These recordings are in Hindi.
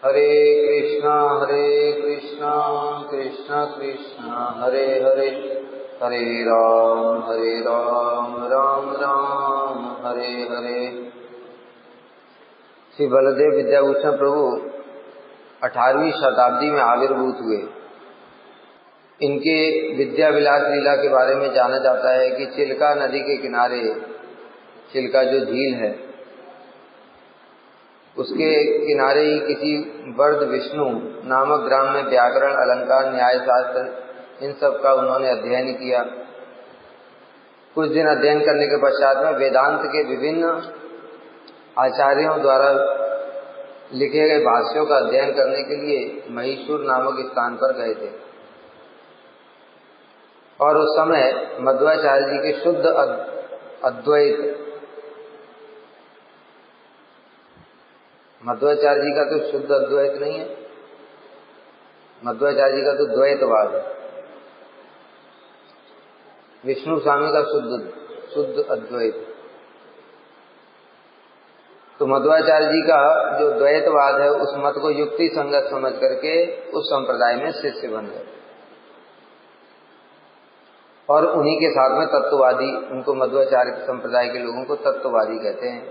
हरे कृष्णा कृष्णा कृष्णा हरे हरे, हरे राम राम राम हरे हरे। श्री बलदेव विद्याभूषण प्रभु 18वीं शताब्दी में आविर्भूत हुए। इनके विद्या विलास लीला के बारे में जाना जाता है कि चिल्का नदी के किनारे, चिल्का जो झील है, उसके किनारे ही किसी वर्द विष्णु नामक ग्राम में व्याकरण, अलंकार, न्याय शास्त्र, इन सब का उन्होंने अध्ययन किया। कुछ दिन अध्ययन करने के पश्चात में वेदांत के विभिन्न आचार्यों द्वारा लिखे गए भाष्यों का अध्ययन करने के लिए महिषूर नामक स्थान पर गए थे। और उस समय मध्वाचार्य जी के शुद्ध अद्वैत, मध्वाचार्य जी का तो शुद्ध अद्वैत नहीं है, मध्वाचार्य जी का तो द्वैतवाद है। विष्णु स्वामी का शुद्ध अद्वैत। तो मध्वाचार्य जी का जो द्वैतवाद है, उस मत को युक्ति संगत समझ करके उस संप्रदाय में शिष्य बन गए। और उन्हीं के साथ में तत्ववादी, उनको मध्वाचार्य संप्रदाय के लोगों को तत्ववादी कहते हैं,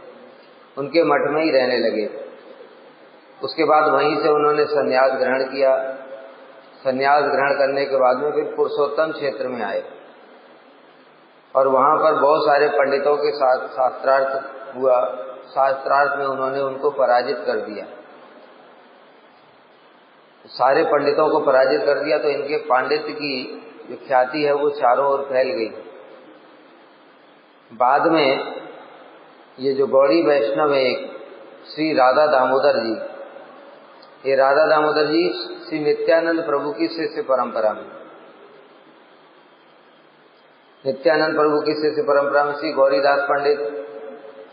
उनके मठ में ही रहने लगे। उसके बाद वहीं से उन्होंने संन्यास ग्रहण किया। संन्यास ग्रहण करने के बाद में फिर पुरुषोत्तम क्षेत्र में आए और वहां पर बहुत सारे पंडितों के साथ शास्त्रार्थ हुआ। शास्त्रार्थ में उन्होंने उनको पराजित कर दिया। सारे पंडितों को पराजित कर दिया तो इनके पांडित्य की जो ख्याति है वो चारों ओर फैल गई। बाद में ये जो गौड़ी वैष्णव है, श्री राधा दामोदर जी, ये राधा दामोदर जी श्री नित्यानंद प्रभु की शिष्य परंपरा में, नित्यानंद प्रभु की शिष्य परंपरा में श्री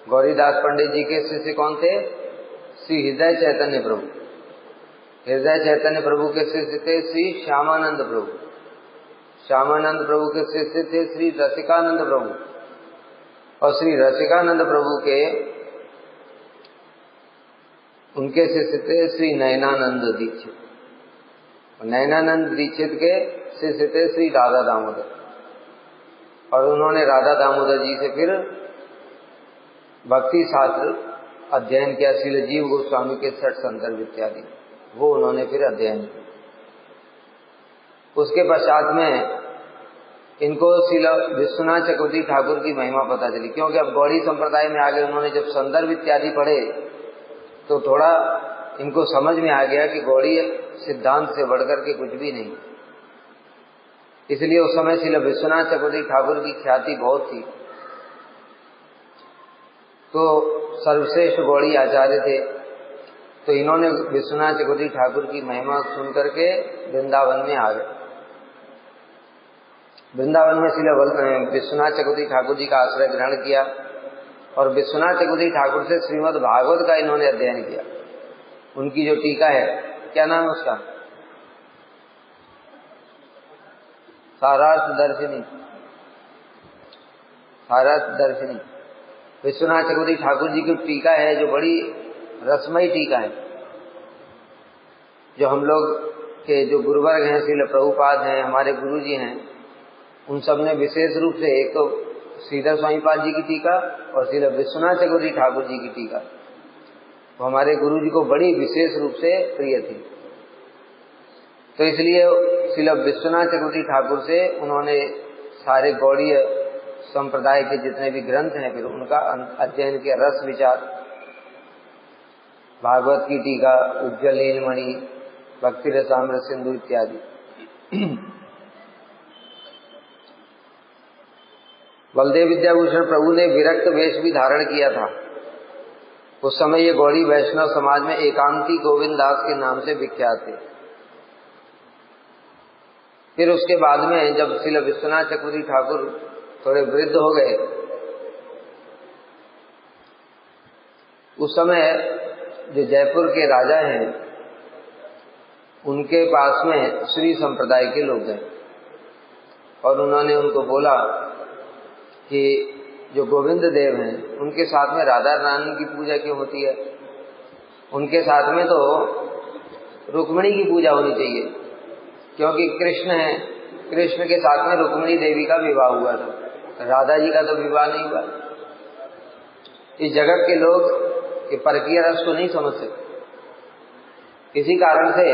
गौरीदास पंडित जी के शिष्य कौन थे? श्री हृदय चैतन्य प्रभु। हृदय चैतन्य प्रभु के शिष्य थे श्री श्यामानंद प्रभु। श्यामानंद प्रभु के शिष्य थे श्री रसिकानंद प्रभु। और श्री रसिकानंद प्रभु के उनके शिष्य थे श्री नयनानंद दीक्षित। नयनानंद दीक्षित के शिष्य थे श्री राधा दामोदर। और उन्होंने राधा दामोदर जी से फिर भक्ति शास्त्र अध्ययन किया। श्रील जीव गोस्वामी के 60 संदर्भ इत्यादि वो उन्होंने फिर अध्ययन किया। उसके पश्चात में इनको श्रील विश्वनाथ चक्रवर्ती ठाकुर की महिमा पता चली, क्योंकि अब गौड़ी संप्रदाय में आगे उन्होंने जब संदर्भ इत्यादि पढ़े तो थोड़ा इनको समझ में आ गया कि गौड़ी सिद्धांत से बढ़कर के कुछ भी नहीं। इसलिए उस समय श्रील विश्वनाथ चक्रवर्ती ठाकुर की ख्याति बहुत थी। तो सर्वश्रेष्ठ गौड़ी आचार्य थे। तो इन्होंने विश्वनाथ चक्रवर्ती ठाकुर की महिमा सुन करके वृंदावन में आ गए। वृंदावन में श्रील विश्वनाथ चक्रवर्ती ठाकुर जी का आश्रय ग्रहण किया और विश्वनाथ चक्रवर्ती ठाकुर से श्रीमद् भागवत का इन्होंने अध्ययन किया। उनकी जो टीका है, क्या नाम है उसका? सारार्थ दर्शिनी। सारार्थ दर्शिनी विश्वनाथ चक्रवर्ती ठाकुर जी की टीका है, जो बड़ी रसमयी टीका है, जो हम लोग के जो गुरुवर्ग हैं, श्रील प्रभुपाद हैं, हमारे गुरु जी हैं, उन सब ने विशेष रूप से, एक तो श्रीधर स्वामीपाद जी की टीका और श्रील विश्वनाथ चक्रवर्ती ठाकुर जी की टीका, वो हमारे गुरु जी को बड़ी विशेष रूप से प्रिय थी। तो इसलिए श्रील विश्वनाथ चक्रवर्ती ठाकुर से उन्होंने सारे गौड़ीय संप्रदाय के जितने भी ग्रंथ हैं फिर उनका अध्ययन किया। रस विचार, भागवत की टीका, उज्ज्वल नीलमणि, भक्ति रसामृत सिंधु इत्यादि। बलदेव विद्याभूषण प्रभु ने विरक्त वेश भी धारण किया था। उस समय ये गौड़ी वैष्णव समाज में एकांती गोविंद दास के नाम से विख्यात थे। फिर उसके बाद में जब श्रील विश्वनाथ चक्रवर्ती ठाकुर थोड़े वृद्ध हो गए, उस समय जो जयपुर के राजा हैं उनके पास में श्री संप्रदाय के लोग गए और उन्होंने उनको बोला कि जो गोविंद देव हैं उनके साथ में राधा रानी की पूजा क्यों होती है? उनके साथ में तो रुक्मिणी की पूजा होनी चाहिए, क्योंकि कृष्ण है, कृष्ण के साथ में रुक्मिणी देवी का विवाह हुआ था, राधा जी का तो विवाह नहीं हुआ। इस जगत के लोग ये परकीय रस को नहीं समझ सकते। इसी कारण से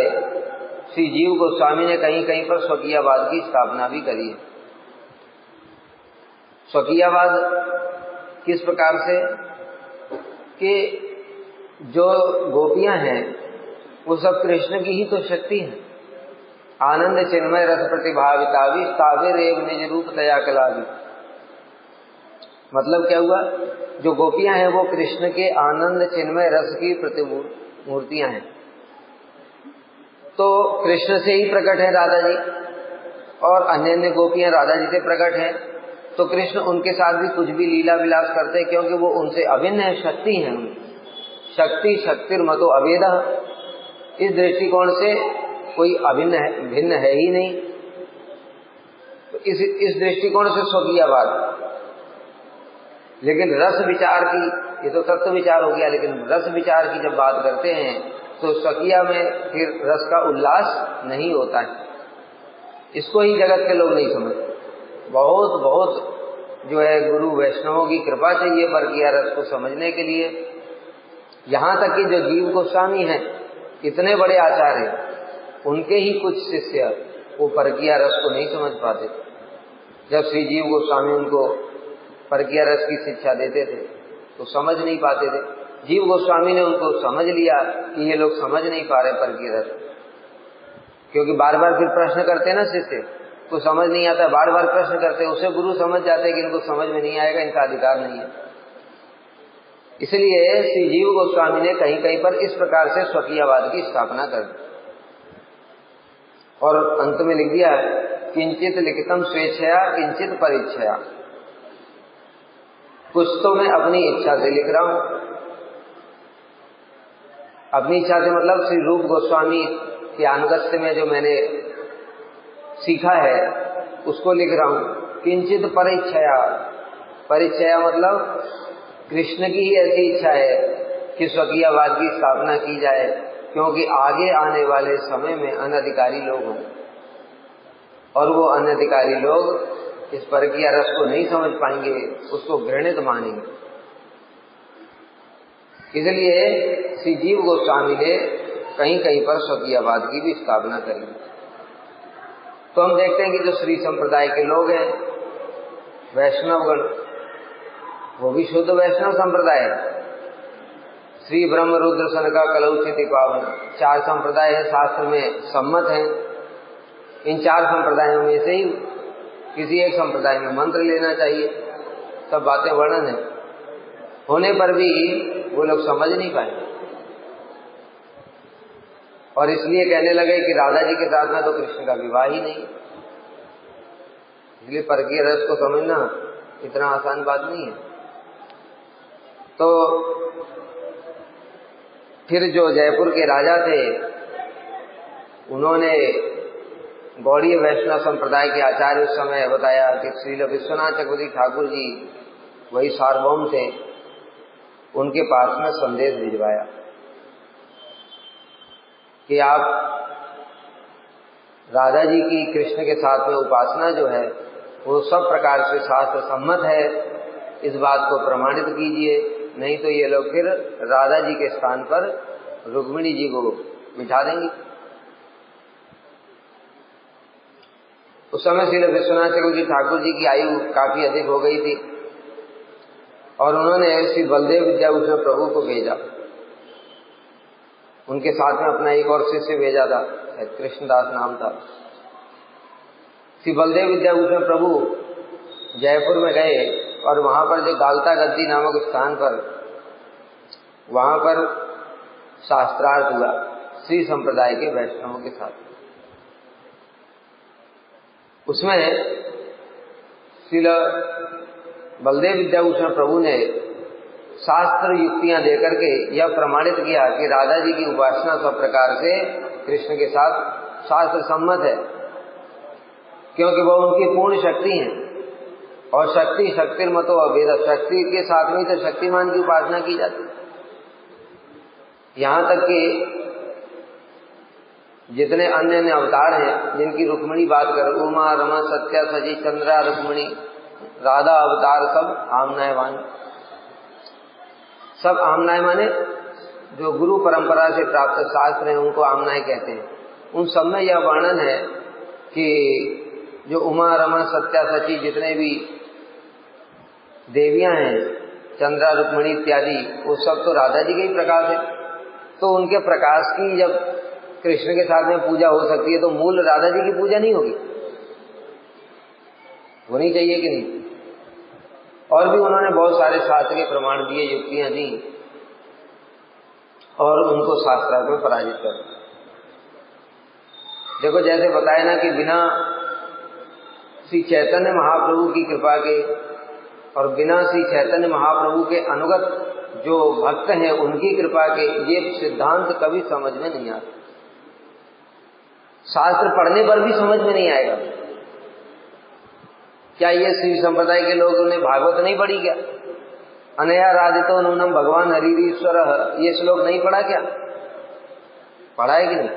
श्री जीव गोस्वामी ने कहीं कहीं पर स्वकीयवाद की स्थापना भी करी है। स्वकीयवाद किस प्रकार से कि जो गोपियां हैं वो सब कृष्ण की ही तो शक्ति है। आनंद चिन्मय रस प्रतिभावितावि तावे रेव निज रूप तया कलावि। मतलब क्या हुआ, जो गोपियां हैं वो कृष्ण के आनंद चिन्मय रस की प्रतिमूर्तियां हैं। तो कृष्ण से ही प्रकट है राधा जी, और अन्य अन्य गोपियां राधा जी से प्रकट हैं, तो कृष्ण उनके साथ भी कुछ भी लीला विलास करते हैं, क्योंकि वो उनसे अभिन्न है, शक्ति है उनकी। शक्ति शक्तिर्मतो अभेद। इस दृष्टिकोण से कोई अभिन्न है, भिन्न है ही नहीं। तो इस दृष्टिकोण से स्वकीयवाद। लेकिन रस विचार की, ये तो तत्व विचार हो गया, लेकिन रस विचार की जब बात करते हैं तो स्वकीय में फिर रस का उल्लास नहीं होता है। इसको ही जगत के लोग नहीं समझते। बहुत बहुत जो है गुरु वैष्णवों की कृपा चाहिए परकीय रस को समझने के लिए। यहाँ तक कि जो जीव गोस्वामी हैं, इतने बड़े आचार्य, उनके ही कुछ शिष्य वो परकीय रस को नहीं समझ पाते। जब श्री जीव गोस्वामी उनको परकीय रस की शिक्षा देते थे तो समझ नहीं पाते थे। जीव गोस्वामी ने उनको समझ लिया कि ये लोग समझ नहीं पा रहे परकीय रस, क्योंकि बार बार फिर प्रश्न करते हैं ना शिष्य को, समझ नहीं आता, बार बार प्रश्न करते हैं, उसे गुरु समझ जाते हैं कि इनको समझ में नहीं आएगा, इनका अधिकार नहीं है। इसलिए श्री जीव गोस्वामी ने कहीं कहीं पर इस प्रकार से स्वकीयवाद की स्थापना कर दी, और अंत में लिख दिया किंचित लिखितम स्वेच्छया किंचित परिच्छया। कुछ तो मैं अपनी इच्छा से लिख रहा हूं। अपनी इच्छा से मतलब श्री रूप गोस्वामी के अनुगत्य में जो मैंने सीखा है उसको लिख रहा हूं। किंचित परिच्छया, परिच्छया मतलब कृष्ण की ही ऐसी इच्छा है कि स्वकीयवाद की स्थापना की जाए, क्योंकि आगे आने वाले समय में अनधिकारी लोग होंगे, और वो अनधिकारी लोग इस परकीय रस को नहीं समझ पाएंगे, उसको घृणित मानेंगे। इसलिए श्री जीव गोस्वामी ने कहीं कहीं पर स्वकीयवाद की भी स्थापना करी। तो हम देखते हैं कि जो श्री संप्रदाय के लोग हैं, वैष्णवगण, वो भी शुद्ध वैष्णव संप्रदाय है। श्री ब्रह्म रुद्र सनका कलौचिति पावन, 4 संप्रदाय है, शास्त्र में सम्मत हैं। इन 4 संप्रदायों में से ही किसी एक संप्रदाय में मंत्र लेना चाहिए। सब बातें वर्णन है, होने पर भी वो लोग समझ नहीं पाए, और इसलिए कहने लगे कि राधा जी के साथ में तो कृष्ण का विवाह ही नहीं। इसलिए परकीय रस को समझना इतना आसान बात नहीं है। तो फिर जो जयपुर के राजा थे, उन्होंने गौड़ीय वैष्णव संप्रदाय के आचार्य उस समय बताया कि श्रील विश्वनाथ चक्रवर्ती ठाकुर जी वही सार्वभौम थे, उनके पास में संदेश भिजवाया कि आप राधा जी की कृष्ण के साथ में उपासना जो है वो सब प्रकार से शास्त्र सम्मत है, इस बात को प्रमाणित कीजिए, नहीं तो ये लोग फिर राधा जी के स्थान पर रुक्मिणी जी को बिठा देंगे। उस समय श्री विश्वनाथ चक्रवर्ती ठाकुर जी की आयु काफी अधिक हो गई थी, और उन्होंने श्री बलदेव विद्याभूषण प्रभु को भेजा। उनके साथ में अपना एक और शिष्य भेजा था, कृष्णदास नाम था। श्री बलदेव विद्याभूषण प्रभु जयपुर में गए, और वहां पर जो गालता गद्दी नामक स्थान पर, वहां पर शास्त्रार्थ हुआ श्री संप्रदाय के वैष्णवों के साथ। उसमें श्रील बलदेव विद्याभूषण प्रभु ने शास्त्र युक्तियां देकर के यह प्रमाणित किया कि राधा जी की उपासना सब प्रकार से कृष्ण के साथ शास्त्र सम्मत है, क्योंकि वह उनकी पूर्ण शक्ति है, और शक्ति शक्तिर्मतो अभेद, शक्ति के साथ में तो शक्तिमान की उपासना की जाती है। यहाँ तक कि जितने अन्य अन्य अवतार हैं जिनकी रुक्मिणी बात कर, उमा रमा सत्या सजी चंद्रा रुक्मिणी राधा अवतार, सब आमनाय वाणी। सब आमनाय माने जो गुरु परंपरा से प्राप्त शास्त्र हैं उनको आमनाय कहते हैं। उन सब में यह वर्णन है कि जो उमा रमा सत्या सची जितने भी देवियां हैं, चंद्रा रुक्मिणी इत्यादि, वो सब तो राधा जी के ही प्रकाश है। तो उनके प्रकाश की जब कृष्ण के साथ में पूजा हो सकती है तो मूल राधा जी की पूजा नहीं होगी, होनी चाहिए कि नहीं? और भी उन्होंने बहुत सारे शास्त्र के प्रमाण दिए, युक्तियां दी और उनको शास्त्रार्थ में पराजित कर। देखो जैसे बताया ना कि बिना श्री चैतन्य महाप्रभु की कृपा के और बिना श्री चैतन्य महाप्रभु के अनुगत जो भक्त हैं उनकी कृपा के ये सिद्धांत कभी समझ में नहीं आता। शास्त्र पढ़ने पर भी समझ में नहीं आएगा। क्या ये श्री संप्रदाय के लोगों ने भागवत नहीं पढ़ी क्या? अनया राधितो नूनम भगवान हरिश्वर, ये श्लोक नहीं पढ़ा क्या? पढ़ा है कि नहीं?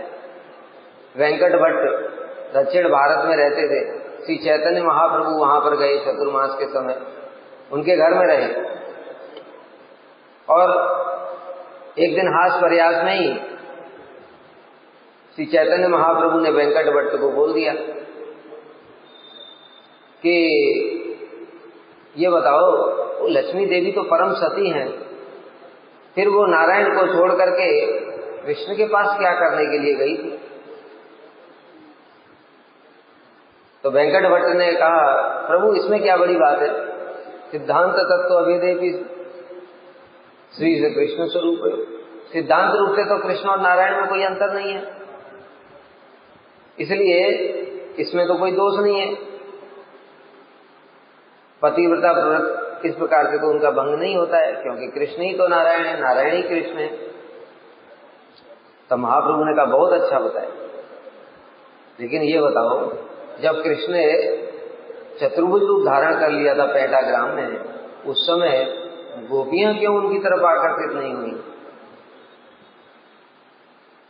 वेंकट भट्ट दक्षिण भारत में रहते थे, श्री चैतन्य महाप्रभु वहां पर गए चतुर्मास के समय, उनके घर में रहे और एक दिन हास प्रयास में ही श्री चैतन्य महाप्रभु ने वेंकट भट्ट को बोल दिया कि ये बताओ, वो लक्ष्मी देवी तो परम सती हैं, फिर वो नारायण को छोड़ करके कृष्ण के पास क्या करने के लिए गई थी? तो वेंकट भट्ट ने कहा, प्रभु इसमें क्या बड़ी बात है, सिद्धांत तत्व अभिदेवी श्री कृष्ण स्वरूप है। सिद्धांत रूप से तो कृष्ण और नारायण में कोई अंतर नहीं है, इसलिए इसमें तो कोई दोष नहीं है। पतिव्रता व्रत इस प्रकार से तो उनका भंग नहीं होता है, क्योंकि कृष्ण ही तो नारायण है, नारायण ही कृष्ण है। तो महाप्रभु ने कहा बहुत अच्छा बताया, लेकिन ये बताओ जब कृष्ण ने चतुर्भुज रूप धारण कर लिया था पैटा ग्राम में, उस समय गोपियां क्यों उनकी तरफ आकर्षित नहीं हुई?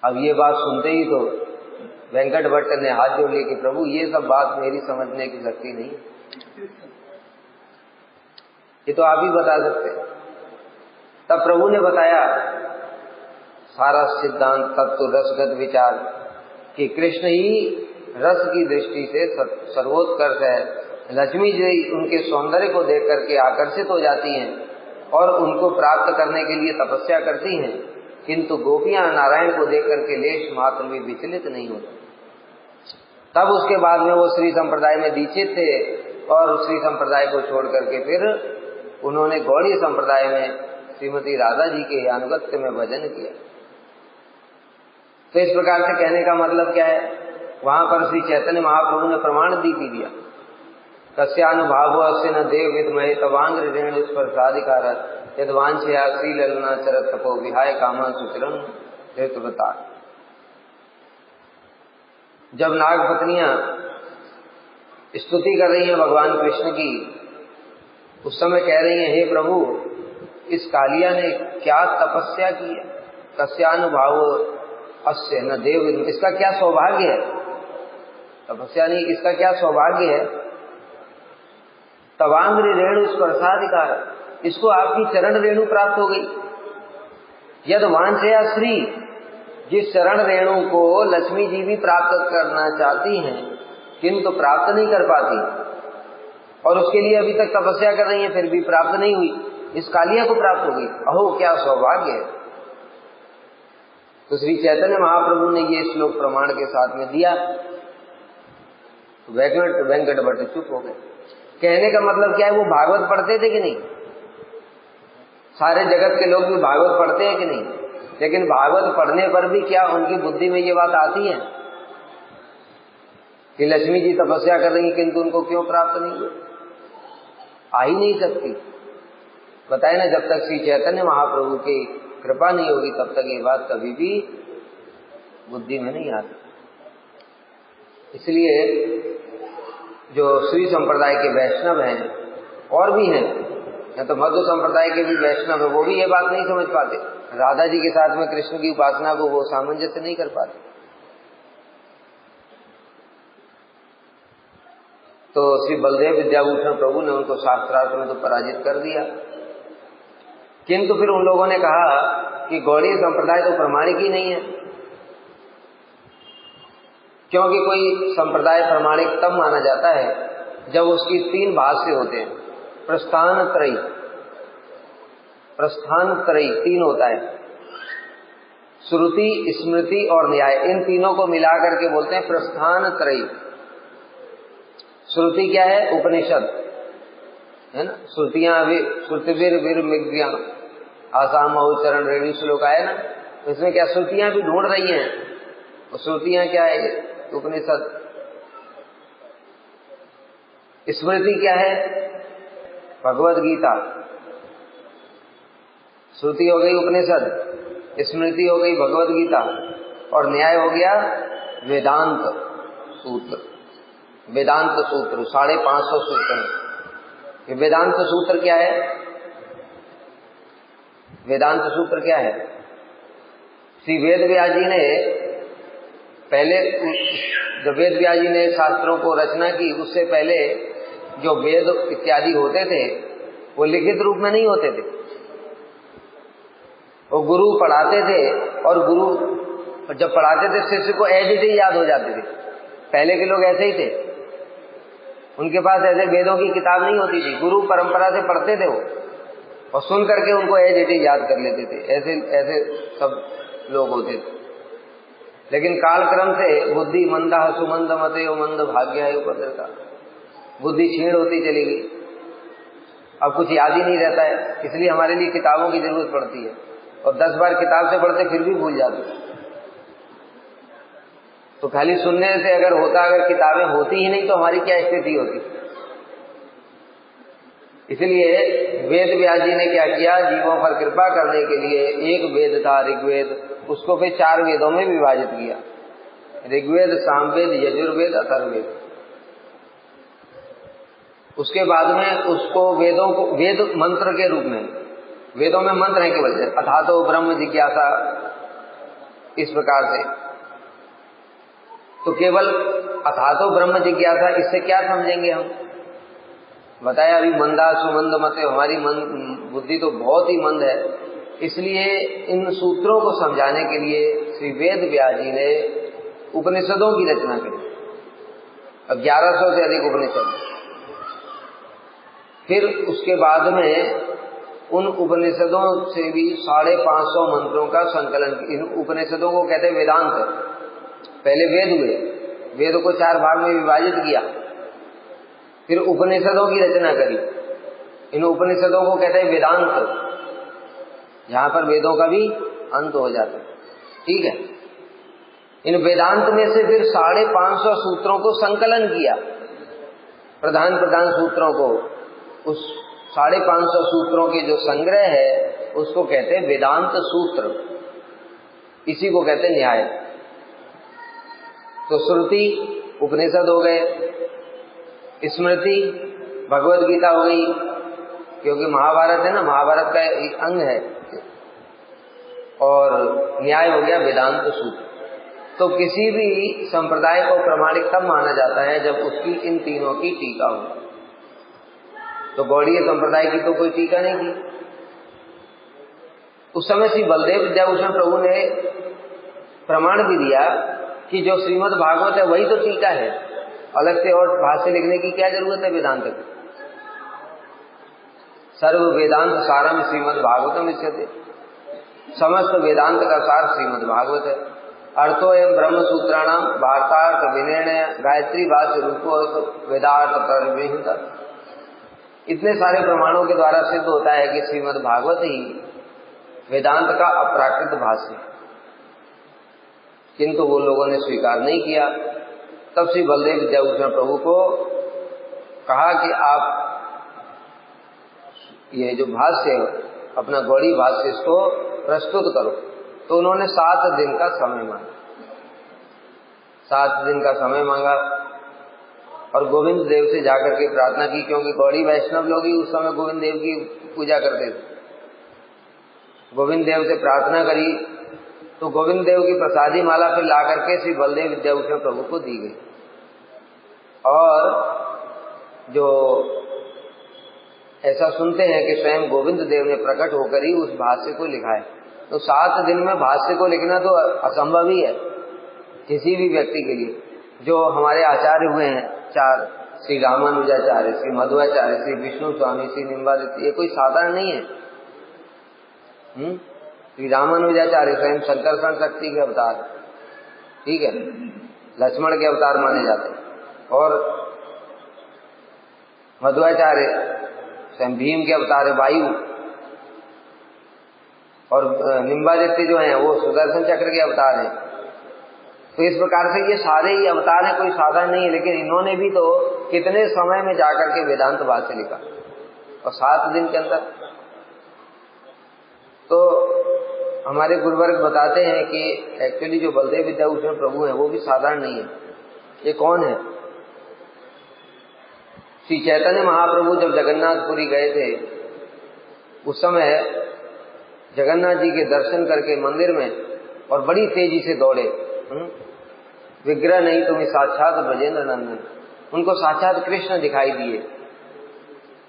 अब ये बात सुनते ही तो वेंकट भट्ट ने हाथ जोड़ लिए कि प्रभु ये सब बात मेरी समझने की शक्ति नहीं, ये तो आप ही बता सकते। तब प्रभु ने बताया सारा सिद्धांत तत्व रसगत विचार कि कृष्ण ही रस की दृष्टि से सर्वोत्कर्ष है। लक्ष्मी जी उनके सौंदर्य को देख करके आकर्षित हो जाती हैं और उनको प्राप्त करने के लिए तपस्या करती हैं, किंतु गोपियां नारायण को देख करके लेश मात्र भी विचलित नहीं होती। तब उसके बाद में वो श्री संप्रदाय में दीक्षित थे और श्री संप्रदाय को छोड़ करके फिर उन्होंने गौड़ीय संप्रदाय में श्रीमती राधा जी के अनुगत्य में भजन किया। तो इस प्रकार से कहने का मतलब क्या है, वहां पर श्री चैतन्य महाप्रभु ने प्रमाण दी दिया, कस्यानुभावो अस्य न देव विद्महे तवांग ऋण स्पर्शाधिकार यदवांछया श्री ललना चरत तपो विहाय कामन सुचिरम ऋतुव्रता। जब नागपत्नियां स्तुति कर रही हैं भगवान कृष्ण की, उस समय कह रही हैं, हे प्रभु इस कालिया ने क्या तपस्या की है, कस्यानुभाव अस्य न देव, इसका क्या सौभाग्य है, तपस्या नहीं, इसका क्या सौभाग्य है। तवांग्र रेणु स्पर्शाधिकार, इसको आपकी चरण रेणु प्राप्त हो गई। यद वांछया श्री, जिस चरण रेणु को लक्ष्मी जी भी प्राप्त करना चाहती हैं किंतु प्राप्त नहीं कर पाती और उसके लिए अभी तक तपस्या कर रही हैं फिर भी प्राप्त नहीं हुई, इस कालिया को प्राप्त हो गई। अहो क्या सौभाग्य है। तो श्री चैतन्य महाप्रभु ने ये श्लोक प्रमाण के साथ में दिया। वेंकट भट्ट चुप हो गए। कहने का मतलब क्या है, वो भागवत पढ़ते थे कि नहीं? सारे जगत के लोग भी भागवत पढ़ते हैं कि नहीं? लेकिन भागवत पढ़ने पर भी क्या उनकी बुद्धि में ये बात आती है कि लक्ष्मी जी तपस्या कर रही किंतु उनको क्यों प्राप्त नहीं हुई? आ ही नहीं सकती। बताए ना, जब तक श्री चैतन्य महाप्रभु की कृपा नहीं होगी तब तक ये बात कभी भी बुद्धि में नहीं आती। इसलिए जो श्री संप्रदाय के वैष्णव हैं और भी हैं, या तो मध्य संप्रदाय के भी वैष्णव है, वो भी ये बात नहीं समझ पाते। राधा जी के साथ में कृष्ण की उपासना को वो सामंजस्य नहीं कर पाते। तो श्री बलदेव विद्याभूषण प्रभु ने उनको शास्त्रार्थ में तो पराजित कर दिया। किंतु फिर उन लोगों ने कहा कि गौड़ीय संप्रदाय तो प्रामाणिक ही नहीं है, क्योंकि कोई संप्रदाय प्रामाणिक तब माना जाता है जब उसकी 3 भाष्य होते हैं। प्रस्थान त्रयी 3 होता है, श्रुति, स्मृति और न्याय। इन तीनों को मिलाकर के बोलते हैं प्रस्थान त्रयी। श्रुति क्या है? उपनिषद है ना। श्रुतियां श्रुतिवीर वीर मिज्ञा आसाम चरण रेणु श्लोक आया ना, तो इसमें क्या श्रुतियां भी ढूंढ रही हैं। और श्रुतियां क्या है? उपनिषद। स्मृति क्या है? भगवद गीता। श्रुति हो गई उपनिषद, स्मृति हो गई भगवद गीता, और न्याय हो गया वेदांत सूत्र। वेदांत सूत्र 550 सूत्र। ये वेदांत सूत्र क्या है? वेदांत सूत्र क्या है? श्री वेद व्यास जी ने पहले, जब वेद व्यास जी ने शास्त्रों को रचना की, उससे पहले जो वेद इत्यादि होते थे वो लिखित रूप में नहीं होते थे। वो गुरु पढ़ाते थे, और गुरु जब पढ़ाते थे शिष्य को एज इट इज याद हो जाते थे। पहले के लोग ऐसे ही थे, उनके पास ऐसे वेदों की किताब नहीं होती थी, गुरु परंपरा से पढ़ते थे वो, और सुन करके उनको एज इट इज याद कर लेते थे। ऐसे सब लोग होते थे। लेकिन कालक्रम से बुद्धि मंदा सुमंद मते मंद भाग्य है उपद्रता, बुद्धि क्षीण होती चली गई, अब कुछ याद ही नहीं रहता है। इसलिए हमारे लिए किताबों की जरूरत पड़ती है, और 10 बार किताब से पढ़ते फिर भी भूल जाते। तो खाली सुनने से अगर होता, अगर किताबें होती ही नहीं तो हमारी क्या स्थिति होती। इसलिए वेद व्यास जी ने क्या किया, जीवों पर कृपा करने के लिए एक वेद था ऋग्वेद, उसको फिर 4 वेदों में विभाजित किया। ऋग्वेद, सामवेद, यजुर्वेद, अथर्ववेद। उसके बाद में उसको वेदों को वेद मंत्र के रूप में, वेदों में मंत्र है केवल, अथातो ब्रह्म जिज्ञासा, इस प्रकार से। तो केवल अथातो ब्रह्म जिज्ञासा, इससे क्या समझेंगे हम? बताया अभी मंदा सुमंद मते, हमारी बुद्धि तो बहुत ही मंद है। इसलिए इन सूत्रों को समझाने के लिए श्री वेद व्यास जी ने उपनिषदों की रचना करी, 1100 से अधिक उपनिषद। फिर उसके बाद में उन उपनिषदों से भी 550 मंत्रों का संकलन। इन उपनिषदों को कहते हैं वेदांत। पहले वेद हुए, वेद को 4 भाग में विभाजित किया, फिर उपनिषदों की रचना करी। इन उपनिषदों को कहते हैं वेदांत, जहां पर वेदों का भी अंत हो जाता है। ठीक है। इन वेदांत में से फिर 550 सूत्रों को संकलन किया, प्रधान प्रधान सूत्रों को। उस 550 सूत्रों के जो संग्रह है उसको कहते हैं वेदांत सूत्र, इसी को कहते हैं न्याय। तो श्रुति उपनिषद हो गए, स्मृति भगवद गीता हो गई, क्योंकि महाभारत है ना, महाभारत का एक अंग है, और न्याय हो गया वेदांत सूत्र। तो किसी भी संप्रदाय को प्रामाणिक तब माना जाता है जब उसकी इन तीनों की टीका हो। तो गौड़ीय संप्रदाय की तो कोई टीका नहीं थी। उस समय श्री बलदेव विद्याभूषण प्रभु ने प्रमाण भी दिया कि जो श्रीमद् भागवत है वही तो टीका है, अलग से और भाष्य लिखने की क्या जरूरत है वेदांत की। सर्व वेदांत सारम श्रीमद् भागवतम इत्युच्यते, समस्त वेदांत का सार श्रीमद् भागवत है। अर्थो एवं ब्रह्म सूत्राणाम वार्तार्थ विनिर्णय गायत्री भाष्य रूपो वेदार्थ परिविहित। इतने सारे प्रमाणों के द्वारा सिद्ध होता है कि श्रीमद् भागवत ही वेदांत का अपराकृत भाष्य है, किंतु वो लोगों ने स्वीकार नहीं किया। तब श्री बलदेव विद्याभूषण प्रभु को कहा कि आप ये जो भाष्य अपना गौड़ी भाष्य इसको प्रस्तुत करो। तो उन्होंने 7 दिन का समय मांगा, 7 दिन का समय मांगा, और गोविंद देव से जाकर के प्रार्थना की, क्योंकि गौड़ी वैष्णव लोग ही उस समय गोविंद देव की पूजा करते थे। गोविंद देव से प्रार्थना करी तो गोविंद देव की प्रसादी माला फिर ला करके श्री बलदेव विद्याभूषण प्रभु को दी गई, और जो ऐसा सुनते हैं कि स्वयं गोविंद देव ने प्रकट होकर ही उस भाष्य को लिखा है। तो 7 दिन में भाष्य को लिखना तो असंभव ही है किसी भी व्यक्ति के लिए। जो हमारे आचार्य हुए हैं 4, श्री रामानुजाचार्य, श्री मध्वाचार्य, श्री विष्णु स्वामी, श्री निम्बादित्य, ये कोई साधारण नहीं है। श्री रामानुजाचार्य स्वयं संकर्षण शक्ति के अवतार, ठीक है, लक्ष्मण के अवतार माने जाते हैं। और मध्वाचार्य स्वयं भीम के अवतार है, वायु। और निम्बादित्य जो हैं वो सुदर्शन चक्र के अवतार हैं। तो इस प्रकार से ये सारे ही अवतार हैं, कोई साधारण नहीं है। लेकिन इन्होंने भी तो कितने समय में जाकर के वेदांत भाष्य लिखा, और 7 दिन के अंदर। तो हमारे गुरुवर्ग बताते हैं कि एक्चुअली जो बलदेव विद्याभूषण प्रभु हैं वो भी साधारण नहीं है। ये कौन है? श्री चैतन्य महाप्रभु जब जगन्नाथपुरी गए थे, उस समय जगन्नाथ जी के दर्शन करके मंदिर में और बड़ी तेजी से दौड़े। विग्रह नहीं तुम्हें साक्षात ब्रजेंद्र नंदन, उनको साक्षात कृष्ण दिखाई दिए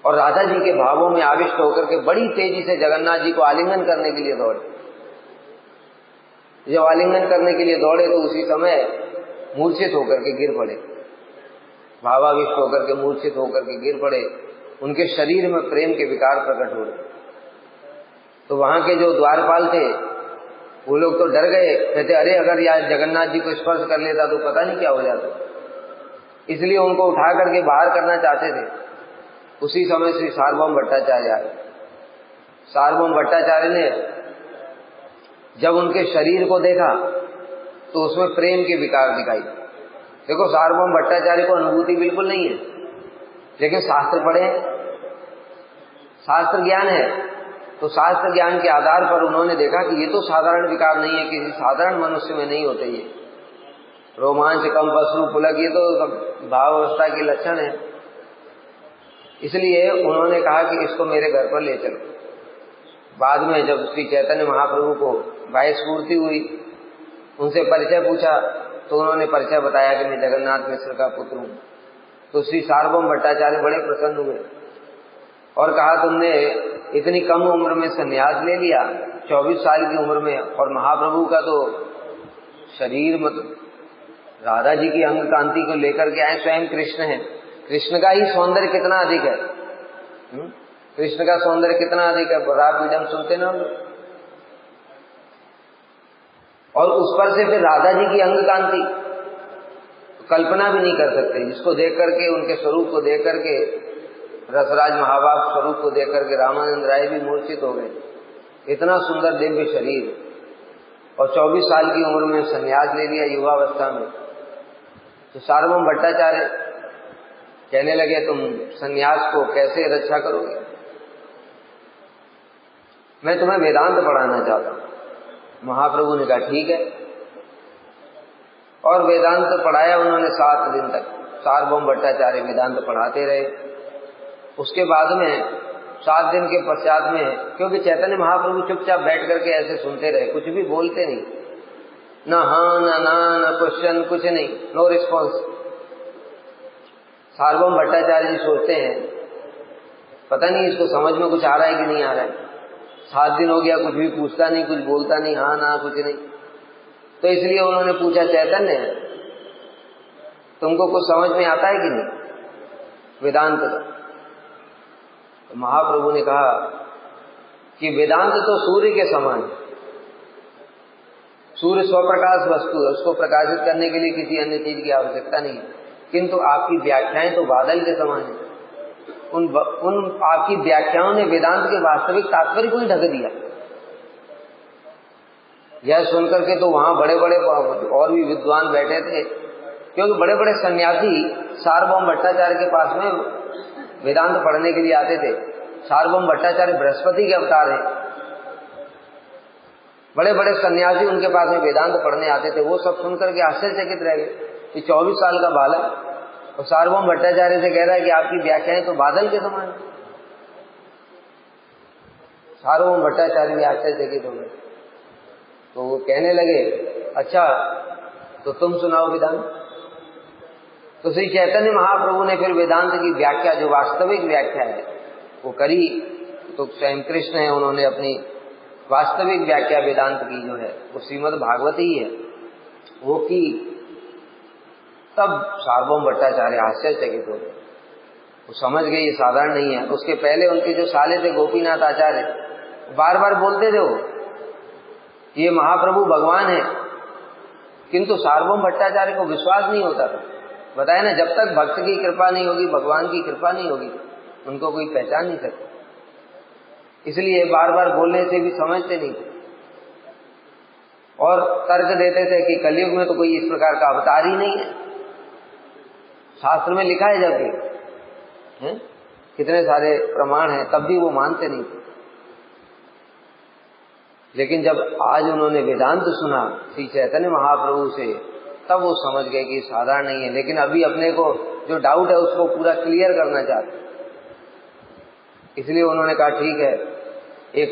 और राधा जी के भावों में आविष्ट होकर के बड़ी तेजी से जगन्नाथ जी को आलिंगन करने के लिए दौड़े। जब आलिंगन करने के लिए दौड़े तो उसी समय मूर्छित होकर के गिर पड़े, भावाविष्ट होकर के मूर्छित होकर के गिर पड़े। उनके शरीर में प्रेम के विकार प्रकट हो गए। तो वहां के जो द्वारपाल थे वो लोग तो डर गए, कहते अरे अगर यार जगन्नाथ जी को स्पर्श कर लेता तो पता नहीं क्या हो जाता। इसलिए उनको उठा करके बाहर करना चाहते थे। उसी समय श्री सार्वभौम भट्टाचार्य आए। सार्वभौम भट्टाचार्य ने जब उनके शरीर को देखा तो उसमें प्रेम के विकार दिखाई। देखो, सार्वभौम भट्टाचार्य को अनुभूति बिल्कुल नहीं है, लेकिन शास्त्र पढ़े, शास्त्र ज्ञान है। तो शास्त्र ज्ञान के आधार पर उन्होंने देखा कि ये तो साधारण विकार नहीं है, किसी साधारण मनुष्य में नहीं होते। ये रोमांच, कंप, अश्रु, पुलक, ये तो भाव अवस्था के लक्षण है। इसलिए उन्होंने कहा कि इसको मेरे घर पर ले चलो। बाद में जब श्री चैतन्य महाप्रभु को बाह्य स्फूर्ति हुई, उनसे परिचय पूछा तो उन्होंने परिचय बताया कि मैं जगन्नाथ मिश्र का पुत्र हूँ। तो श्री सार्वभौम भट्टाचार्य बड़े प्रसन्न हुए और कहा तुमने इतनी कम उम्र में संन्यास ले लिया, 24 साल की उम्र में, और महाप्रभु का तो शरीर मतलब राधा जी की अंग कांति को लेकर के आए, स्वयं कृष्ण है। कृष्ण का ही सौंदर्य कितना अधिक है, कृष्ण का सौंदर्य कितना अधिक है, रापीडम सुनते ना। और उस पर से फिर राधा जी की अंग कांति, कल्पना भी नहीं कर सकते। जिसको देख करके, उनके स्वरूप को देख करके, रसराज महाबाप स्वरूप को देख करके रामानंद राय भी मूर्छित हो गए। इतना सुंदर दिव्य शरीर, और 24 साल की उम्र में संन्यास ले लिया युवावस्था में। तो सार्वभौम भट्टाचार्य कहने लगे तुम संन्यास को कैसे रक्षा करोगे? मैं तुम्हें वेदांत पढ़ाना चाहता हूं। महाप्रभु ने कहा ठीक है, और वेदांत पढ़ाया उन्होंने 7 दिन तक। सार्वभौम भट्टाचार्य वेदांत पढ़ाते रहे। उसके बाद में 7 दिन के पश्चात में, क्योंकि चैतन्य महाप्रभु चुपचाप बैठ करके ऐसे सुनते रहे, कुछ भी बोलते नहीं, ना हाँ ना ना ना क्वेश्चन, कुछ नहीं, नो रिस्पॉन्स। सार्वभौम भट्टाचार्य जी सोचते हैं पता नहीं इसको समझ में कुछ आ रहा है कि नहीं आ रहा है। 7 दिन हो गया, कुछ भी पूछता नहीं, कुछ बोलता नहीं, हाँ ना कुछ नहीं। तो इसलिए उन्होंने पूछा, चैतन्य तुमको कुछ समझ में आता है कि नहीं वेदांत का? तो महाप्रभु ने कहा कि वेदांत तो सूर्य के समान है। सूर्य स्वप्रकाश वस्तु है, उसको प्रकाशित करने के लिए किसी अन्य चीज की आवश्यकता नहीं है। किंतु आपकी व्याख्याएं तो बादल के समान है। उन आपकी व्याख्याओं ने वेदांत के वास्तविक तात्पर्य को ही ढक दिया। यह सुनकर के तो वहां बड़े बड़े और भी विद्वान बैठे थे, क्योंकि बड़े बड़े सन्यासी सार्वभौम भट्टाचार्य के पास में वेदांत पढ़ने के लिए आते थे। सार्वभौम भट्टाचार्य बृहस्पति के अवतार हैं। बड़े बड़े सन्यासी उनके पास में वेदांत पढ़ने आते थे। वो सब सुनकर के आश्चर्यचकित रह गए कि 24 साल का बालक और सार्वभौम भट्टाचार्य से कह रहा है कि आपकी व्याख्याएं तो बादल के समान। सार्वभौम भट्टाचार्य भी आश्चर्यचकित हो गए। तो वो कहने लगे अच्छा तो तुम सुनाओ वेदांत। तो श्री चैतन्य महाप्रभु ने फिर वेदांत की व्याख्या, जो वास्तविक व्याख्या है, वो करी। तो स्वयं कृष्ण है, उन्होंने अपनी वास्तविक व्याख्या वेदांत की जो है वो श्रीमद् भागवत ही है, वो की। तब सार्वभौम भट्टाचार्य आश्चर्यचकित हो गए, वो समझ गए ये साधारण नहीं है। उसके पहले उनके जो साले थे गोपीनाथ आचार्य, बार बार बोलते थे वो ये महाप्रभु भगवान है, किंतु सार्वभौम भट्टाचार्य को विश्वास नहीं होता था। बताया ना, जब तक भक्त की कृपा नहीं होगी, भगवान की कृपा नहीं होगी, उनको कोई पहचान नहीं सकता। इसलिए बार बार बोलने से भी समझते नहीं थे और तर्क देते थे कि कलयुग में तो कोई इस प्रकार का अवतार ही नहीं है, शास्त्र में लिखा है जबकि कितने सारे प्रमाण हैं, तब भी वो मानते नहीं थे। लेकिन जब आज उन्होंने वेदांत सुना श्री चैतन्य महाप्रभु से, तब वो समझ गए कि साधारण नहीं है। लेकिन अभी अपने को जो डाउट है उसको पूरा क्लियर करना चाहते, इसलिए उन्होंने कहा ठीक है, एक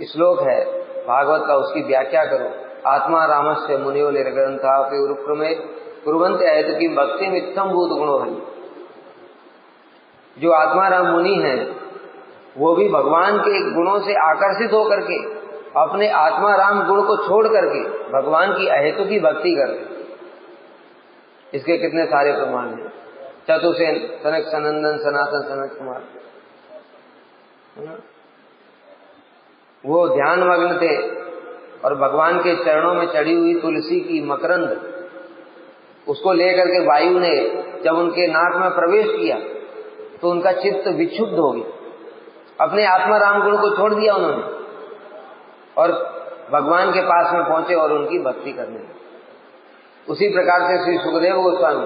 श्लोक है भागवत का, उसकी व्याख्या करो। आत्मा रामस्य मुनियो निर्ग्रंथा उरुक्रमे कुर्वन्ते हेतु की भक्ति मित्तम भूत गुणो हरि। जो आत्मा राम मुनि हैं वो भी भगवान के गुणों से आकर्षित होकर के अपने आत्मा राम गुण को छोड़ करके भगवान की अहेतु की भक्ति करते। इसके कितने सारे प्रमाण हैं। चतुर्सेन, सनक सनंदन, सनातन सनत कुमार, वो ध्यान मग्न थे और भगवान के चरणों में चढ़ी हुई तुलसी की मकरंद, उसको लेकर के वायु ने जब उनके नाक में प्रवेश किया तो उनका चित्त विक्षुब्ध हो गया, अपने आत्मा राम गुण को छोड़ दिया उन्होंने और भगवान के पास में पहुंचे और उनकी भक्ति करने लगे। उसी प्रकार से श्री सुखदेव गोस्वामी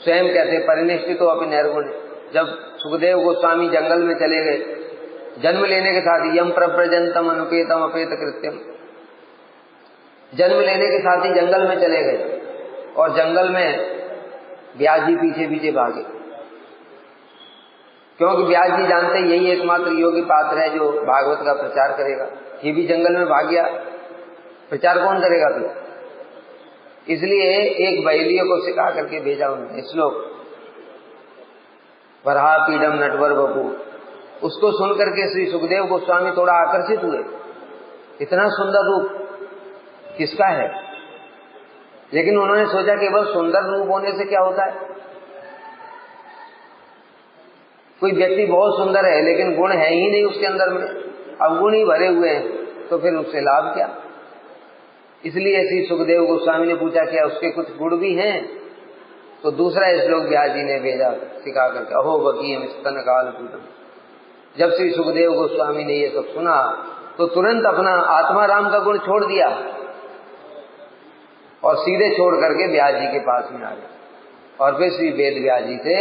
स्वयं कहते परिनिष्ठितो अपि नैर्गुण। जब सुखदेव गोस्वामी जंगल में चले गए, जन्म लेने के साथ ही यम प्रव्रजंतम अनुपेतम अपेत कृत्यम, जन्म लेने के साथ ही जंगल में चले गए और जंगल में व्यास जी पीछे पीछे भागे, क्योंकि व्यास जी जानते यही एकमात्र योगी पात्र है जो भागवत का प्रचार करेगा। ये भी जंगल में भाग गया, प्रचार कौन करेगा फिर? इसलिए एक बैलियों को सिखा करके भेजा उन्होंने श्लोक, वरहा पीडम नटवर बपू। उसको सुन करके श्री सुखदेव गोस्वामी थोड़ा आकर्षित हुए, इतना सुंदर रूप किसका है। लेकिन उन्होंने सोचा कि बस सुंदर रूप होने से क्या होता है, कोई व्यक्ति बहुत सुंदर है लेकिन गुण है ही नहीं उसके अंदर में, अवगुण ही भरे हुए हैं, तो फिर उससे लाभ क्या। इसलिए श्री सुखदेव गोस्वामी ने पूछा क्या उसके कुछ गुण भी हैं? तो दूसरा श्लोक व्यास जी ने भेजा सिखा करके, अहो बकीयम स्तन काल पूतम। जब श्री सुखदेव गोस्वामी ने ये सब सुना तो तुरंत अपना आत्मा राम का गुण छोड़ दिया और सीधे छोड़ करके व्यास जी के पास में आ गए और फिर श्री वेद व्यास जी से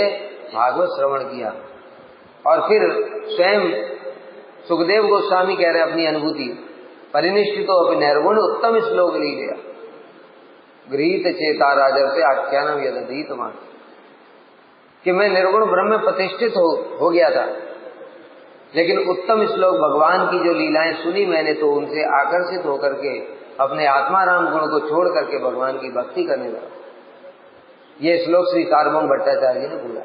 भागवत श्रवण किया। और फिर स्वयं सुखदेव गोस्वामी कह रहे अपनी अनुभूति, परिनिष्ठितो अपि नैर्गुण उत्तम श्लोक ली गया गृहीत चेता राजर से आख्यानम यदधीत मान, कि मैं निर्गुण ब्रह्म में प्रतिष्ठित हो गया था, लेकिन उत्तम श्लोक भगवान की जो लीलाएं सुनी मैंने तो उनसे आकर्षित होकर के अपने आत्मा राम गुण को छोड़ करके भगवान की भक्ति करने लगा। ये श्लोक श्री सार्वभौम भट्टाचार्य ने बोला,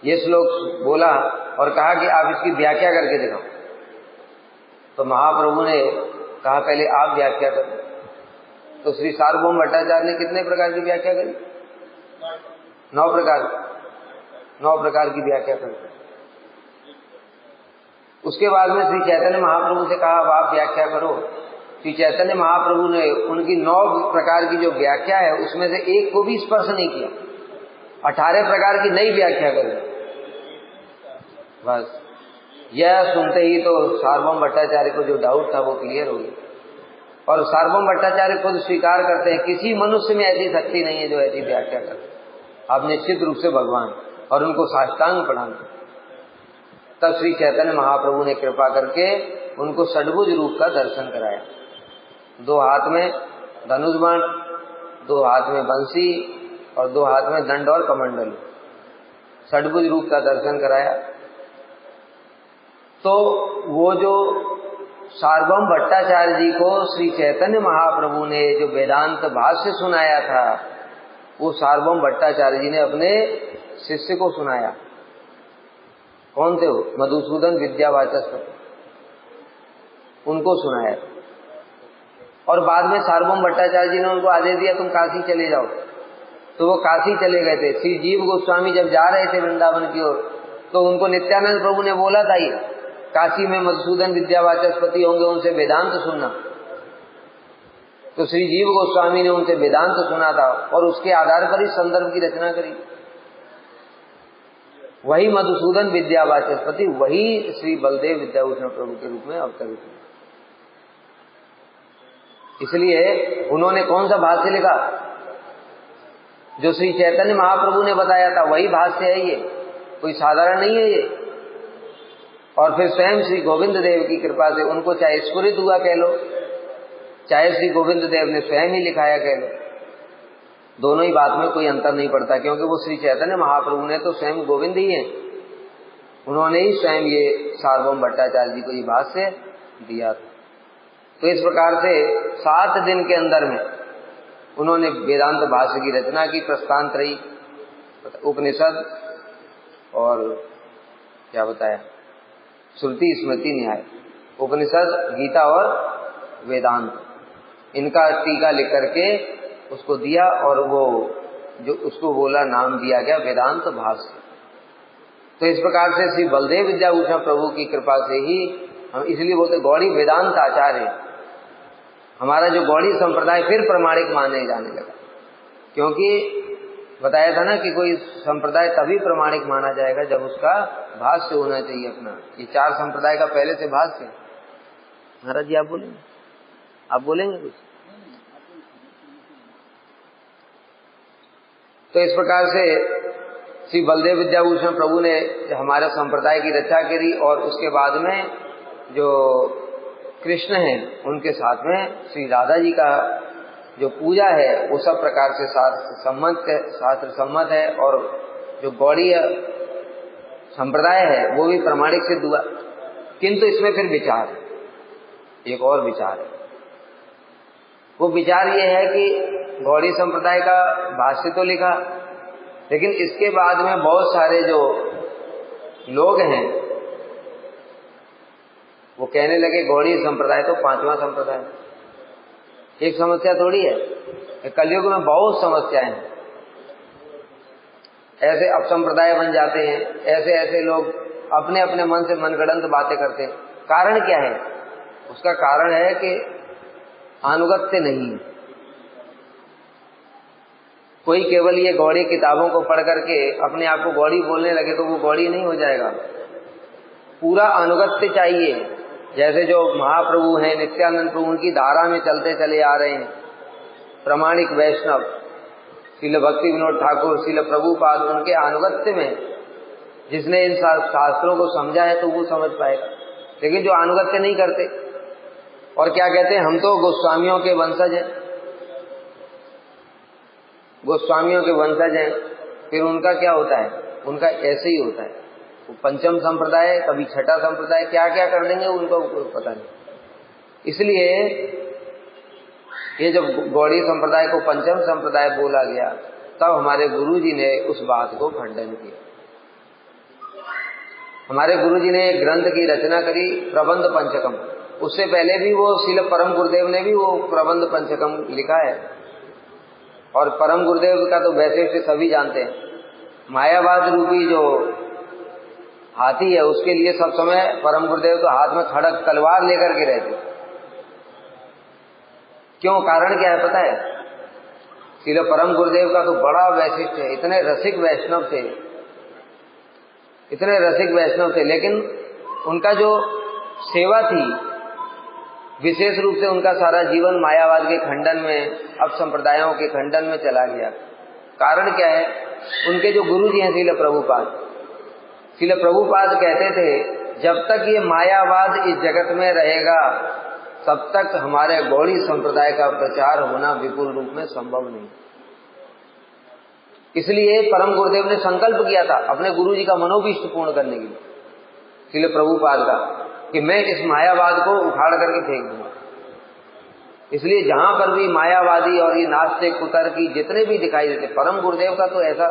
ये श्लोक बोला और कहा कि आप इसकी व्याख्या करके दिखाओ। तो महाप्रभु ने कहा पहले आप व्याख्या करो। तो श्री सार्वभौम भट्टाचार्य ने कितने प्रकार की व्याख्या करी? 9 प्रकार की व्याख्या करते। उसके बाद में श्री चैतन्य महाप्रभु से कहा अब आप व्याख्या करो। श्री चैतन्य महाप्रभु ने उनकी 9 प्रकार की जो व्याख्या है उसमें से एक को भी स्पर्श नहीं किया, 18 प्रकार की नई व्याख्या करी। बस यह सुनते ही तो सार्वभौम भट्टाचार्य को जो डाउट था वो क्लियर हो गया। और सार्वभौम भट्टाचार्य खुद स्वीकार करते हैं किसी मनुष्य में ऐसी शक्ति नहीं है जो ऐसी व्याख्या करे। आप निश्चित रूप से भगवान, और उनको साष्टांग प्रणाम। तब श्री चैतन्य महाप्रभु ने कृपा करके उनको षड्भुज रूप का दर्शन कराया। 2 हाथ में धनुष बाण, 2 हाथ में बंसी और 2 हाथ में दंड और कमंडल, षड्भुज रूप का दर्शन कराया। तो वो जो सार्वभौम भट्टाचार्य जी को श्री चैतन्य महाप्रभु ने जो वेदांत भाष्य सुनाया था वो सार्वभौम भट्टाचार्य जी ने अपने शिष्य को सुनाया। कौन थे वो? मधुसूदन विद्यावाचस्पति, उनको सुनाया। और बाद में सार्वभौम भट्टाचार्य जी ने उनको आदेश दिया तुम काशी चले जाओ, तो वो काशी चले गए थे। श्री जीव गोस्वामी जब जा रहे थे वृंदावन की ओर, तो उनको नित्यानंद प्रभु ने बोला था, ये काशी में मधुसूदन विद्यावाचस्पति होंगे, उनसे वेदांत सुनना। तो श्री जीव गोस्वामी ने उनसे वेदांत सुना था और उसके आधार पर ही संदर्भ की रचना करी। वही मधुसूदन विद्यावाचस्पति, वही श्री बलदेव विद्याभूषण प्रभु के रूप में अवतरित हुए। इसलिए उन्होंने कौन सा भाष्य लिखा? जो श्री चैतन्य महाप्रभु ने बताया था वही भाष्य है, ये कोई साधारण नहीं है ये। और फिर स्वयं श्री गोविंद देव की कृपा से उनको चाहे स्फुरित हुआ कह लो, चाहे श्री गोविंद देव ने स्वयं ही लिखाया कह लो, दोनों ही बात में कोई अंतर नहीं पड़ता, क्योंकि वो श्री चैतन्य महाप्रभु ने तो स्वयं गोविंद ही हैं, उन्होंने ही स्वयं ये सार्वभौम भट्टाचार्य जी को ये भाष्य दिया था। तो इस प्रकार से 7 दिन के अंदर में उन्होंने वेदांत भाष्य की रचना की, प्रस्थानत्रयी, उपनिषद और क्या बताया, श्रुति स्मृति न्याय, उपनिषद, गीता और वेदांत, इनका टीका लिख करके उसको दिया और वो जो उसको बोला नाम दिया गया वेदांत भाष्य। तो इस प्रकार से श्री बलदेव विद्याभूषण प्रभु की कृपा से ही हम इसलिए बोलते गौड़ी वेदांत आचार्य, हमारा जो गौड़ी संप्रदाय फिर प्रमाणिक माने जाने लगा, क्योंकि बताया था ना कि कोई संप्रदाय तभी प्रमाणिक माना जाएगा जब उसका भाष्य होना चाहिए अपना। ये 4 संप्रदाय का पहले से भाष्य। महाराज जी आप बोलेंगे, आप बोलेंगे कुछ? तो इस प्रकार से श्री बलदेव विद्याभूषण प्रभु ने हमारे संप्रदाय की रक्षा करी और उसके बाद में जो कृष्ण हैं उनके साथ में श्री राधा जी का जो पूजा है वो सब प्रकार से शास्त्र सम्मत है और जो गौड़ीय संप्रदाय है वो भी प्रमाणिक सिद्ध हुआ। किंतु इसमें फिर विचार है, एक और विचार है। वो विचार ये है कि गौड़ी संप्रदाय का भाष्य तो लिखा, लेकिन इसके बाद में बहुत सारे जो लोग हैं वो कहने लगे गौड़ी संप्रदाय तो 5वां संप्रदाय। एक समस्या थोड़ी है, कलयुग में बहुत समस्याएं हैं, ऐसे अपसंप्रदाय बन जाते हैं, ऐसे ऐसे लोग अपने अपने मन से मनगढ़ंत बातें करते हैं। कारण क्या है? उसका कारण है कि अनुगत्य नहीं है। कोई केवल ये गौड़ी किताबों को पढ़ करके अपने आप को गौड़ी बोलने लगे तो वो गौड़ी नहीं हो जाएगा, पूरा अनुगत्य चाहिए। जैसे जो महाप्रभु हैं नित्यानंद प्रभु, उनकी धारा में चलते चले आ रहे हैं, प्रमाणिक वैष्णव श्रील भक्ति विनोद ठाकुर, श्रील प्रभुपाद, उनके अनुगत्य में जिसने इन शास्त्रों को समझा है तो वो समझ पाएगा। लेकिन जो अनुगत्य नहीं करते और क्या कहते हैं, हम तो गोस्वामियों के वंशज हैं, गोस्वामियों के वंशज हैं, फिर उनका क्या होता है? उनका ऐसे ही होता है, वो 5म संप्रदाय, कभी 6ठा संप्रदाय, क्या क्या कर देंगे उनको पता नहीं। इसलिए ये जब गौड़ी संप्रदाय को 5म संप्रदाय बोला गया तब हमारे गुरुजी ने उस बात को खंडन किया। हमारे गुरुजी ने एक ग्रंथ की रचना करी, प्रबंध पंचकम। उससे पहले भी वो श्रील परम गुरुदेव ने भी वो प्रबंध पंचकम लिखा है। और परम गुरुदेव का तो वैसे से सभी जानते हैं, मायावाद रूपी जो हाथी है उसके लिए सब समय परम गुरुदेव तो हाथ में खड़ग तलवार लेकर के रहते। क्यों? कारण क्या है पता है? श्रील परम गुरुदेव का तो बड़ा वैशिष्ट है, इतने रसिक वैष्णव थे, इतने रसिक वैष्णव थे, लेकिन उनका जो सेवा थी विशेष रूप से उनका सारा जीवन मायावाद के खंडन में, अब संप्रदायों के खंडन में चला गया। कारण क्या है? उनके जो गुरु जी हैं श्रील प्रभुपाद, श्रील प्रभुपाद कहते थे जब तक ये मायावाद इस जगत में रहेगा तब तक हमारे गौड़ी संप्रदाय का प्रचार होना विपुल रूप में संभव नहीं। इसलिए परम गुरुदेव ने संकल्प किया था अपने गुरु जी का मनोभीष्ट पूर्ण करने के लिए, श्रील प्रभुपाद का, कि मैं इस मायावाद को उखाड़ करके फेंक दूंगा। इसलिए जहां पर भी मायावादी और ये नास्तिक कुतर्की जितने भी दिखाई देते, परम गुरुदेव का तो ऐसा